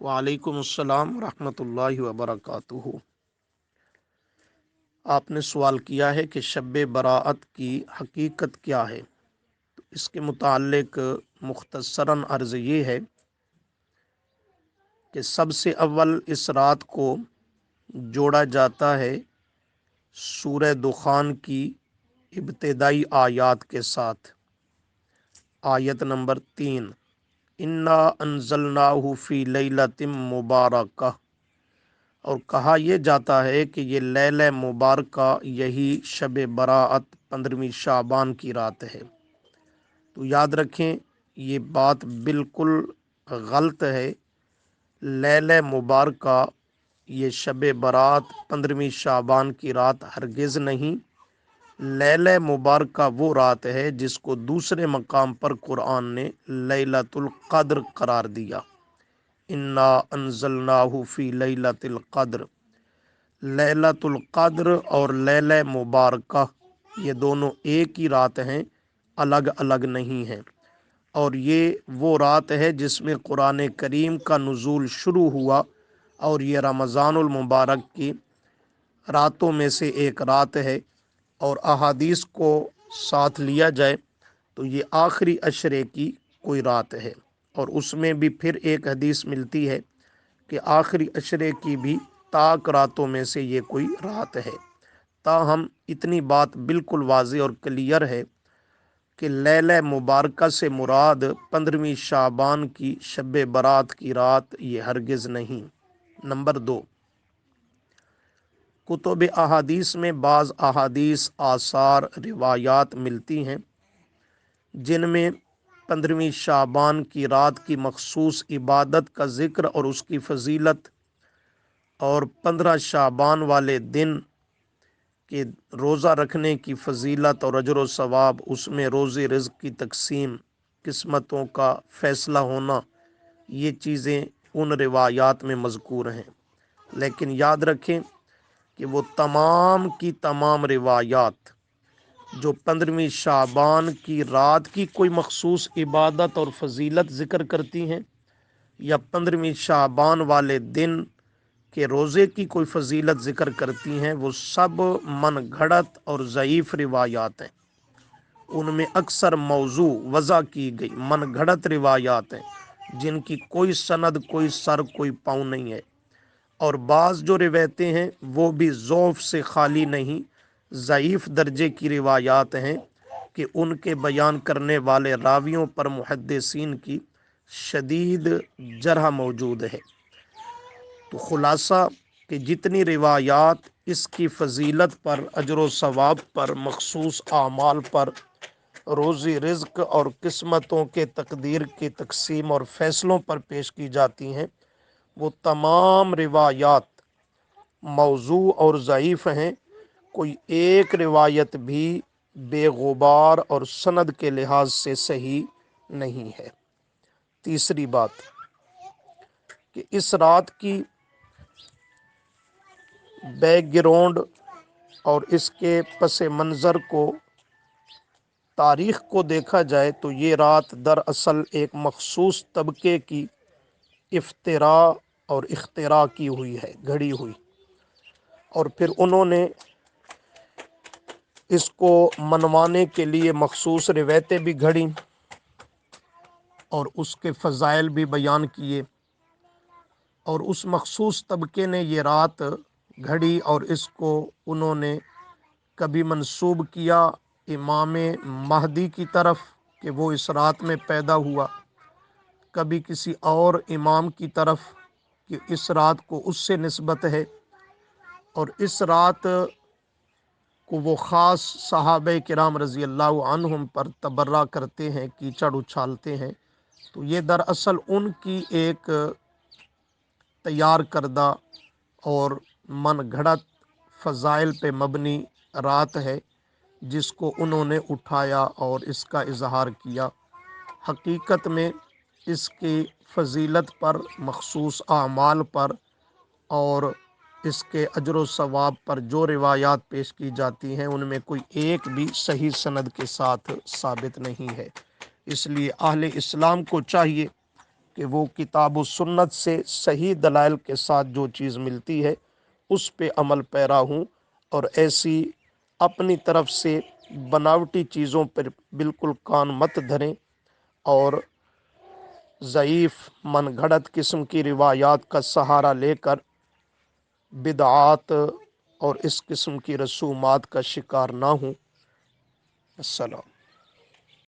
वालेकुम अस्सलाम रहमतुल्लाहि व बरकातुहू। आपने सवाल किया है कि शब बराअत की हकीकत क्या है। तो इसके मुताल्लिक मुख्तसरन अर्ज़ ये है कि सबसे अव्वल इस रात को जोड़ा जाता है सूरह दुखान की इब्तिदाई आयात के साथ। आयत नंबर 3, इन्ना अंज़लनाहु फ़ी लैलतिम मुबारका। और कहा यह जाता है कि ये लैला मुबारका यही शब बराअत 15वीं शाबान की रात है। तो याद रखें, ये बात बिल्कुल गलत है। लैला मुबारका ये शब बरात 15वीं शाबान की रात हरगिज़ नहीं। लैला मुबारका वो रात है जिसको दूसरे मकाम पर कुरान ने लैलतुल क़द्र करार दिया। इन्ना अंज़लनाहु फ़ी लैलतिल क़द्र। लैलतुल क़द्र और लैला मुबारका ये दोनों एक ही रात हैं, अलग अलग नहीं हैं। और ये वो रात है जिसमें कुरान करीम का नुज़ूल शुरू हुआ, और ये रमज़ानुल मुबारक की रातों में से एक रात है। और अहादीस को साथ लिया जाए तो ये आखिरी अशरे की कोई रात है। और उसमें भी फिर एक हदीस मिलती है कि आखिरी अशरे की भी ताक रातों में से ये कोई रात है। ताहम इतनी बात बिल्कुल वाज़ेह और क्लियर है कि लैला मुबारका से मुराद 15वीं शाबान की शब बरात की रात ये हरगिज़ नहीं। नंबर 2, कुतुब अहादीस में बाज़ अहादीस आसार रिवायात मिलती हैं जिनमें 15वीं शाबान की रात की मखसूस इबादत का ज़िक्र और उसकी फ़जीलत, और 15 शाबान वाले दिन के रोज़ा रखने की फ़जीलत और अजर व सवाब, उसमें रोज़ी रिज़्क़ की तकसीम, किस्मतों का फ़ैसला होना, ये चीज़ें उन रिवायात में मज़कूर हैं। लेकिन याद रखें कि वो तमाम की तमाम रिवायात जो 15वीं शाबान की रात की कोई मखसूस इबादत और फ़जीलत ज़िक्र करती हैं, या 15वीं शाबान वाले दिन के रोज़े की कोई फ़जीलत ज़िक्र करती हैं, वो सब मन घड़त और ज़ईफ़ रिवायात हैं। उनमें अक्सर मौजू वज़ा की गई मन घड़त रिवायात हैं जिनकी कोई सनद, कोई सर, कोई पाँव नहीं है। और बाज़ जो रिवायतें हैं वो भी ज़ौफ़ से खाली नहीं, ज़ईफ़ दर्जे की रिवायात हैं कि उनके बयान करने वाले रावियों पर मुहद्दिसीन की शदीद जरह मौजूद है। तो खुलासा कि जितनी रिवायात इसकी फ़जीलत पर, अजर व सवाब पर, मखसूस आमाल पर, रोज़ी रिज़्क़ और किस्मतों के तकदीर की तकसीम और फ़ैसलों पर पेश की जाती हैं, वो तमाम रिवायात मौजू और ज़ईफ़ हैं। कोई एक रिवायत भी बेगुबार और सनद के लिहाज से सही नहीं है। तीसरी बात कि इस रात की बैकग्राउंड और इसके पस मंज़र को, तारीख़ को देखा जाए तो ये रात दरअसल एक मखसूस तबके की इफ्तिरा और इख्तिरा की हुई है, घड़ी हुई। और फिर उन्होंने इसको मनवाने के लिए मखसूस रिवायतें भी घड़ी और उसके फ़ज़ाइल भी बयान किए। और उस मखसूस तबके ने ये रात घड़ी और इसको उन्होंने कभी मंसूब किया इमाम महदी की तरफ कि वो इस रात में पैदा हुआ, कभी किसी और इमाम की तरफ कि इस रात को उससे निस्बत है। और इस रात को वो ख़ास सहाबे किराम रज़ी अल्लाह अन्हुम पर तबर्रा करते हैं, कीचड़ उछालते हैं। तो ये दरअसल उनकी एक तैयार करदा और मन घड़त फ़ज़ाइल पे मबनी रात है जिसको उन्होंने उठाया और इसका इजहार किया। हकीकत में इसकी फ़जीलत पर, मखसूस आमाल पर और इसके अजर व सवाब पर जो रिवायात पेश की जाती हैं उनमें कोई एक भी सही सनद के साथ साबित नहीं है। इसलिए अहले इस्लाम को चाहिए کہ وہ کتاب و سنت سے صحیح دلائل کے ساتھ جو چیز ملتی ہے اس پہ عمل پیرا ہوں، اور ایسی اپنی طرف سے بناوٹی چیزوں پر بالکل کان مت دھریں، اور ضعیف من گھڑت قسم کی روایات کا سہارا لے کر بدعات اور اس قسم کی رسومات کا شکار نہ ہوں۔ السلام۔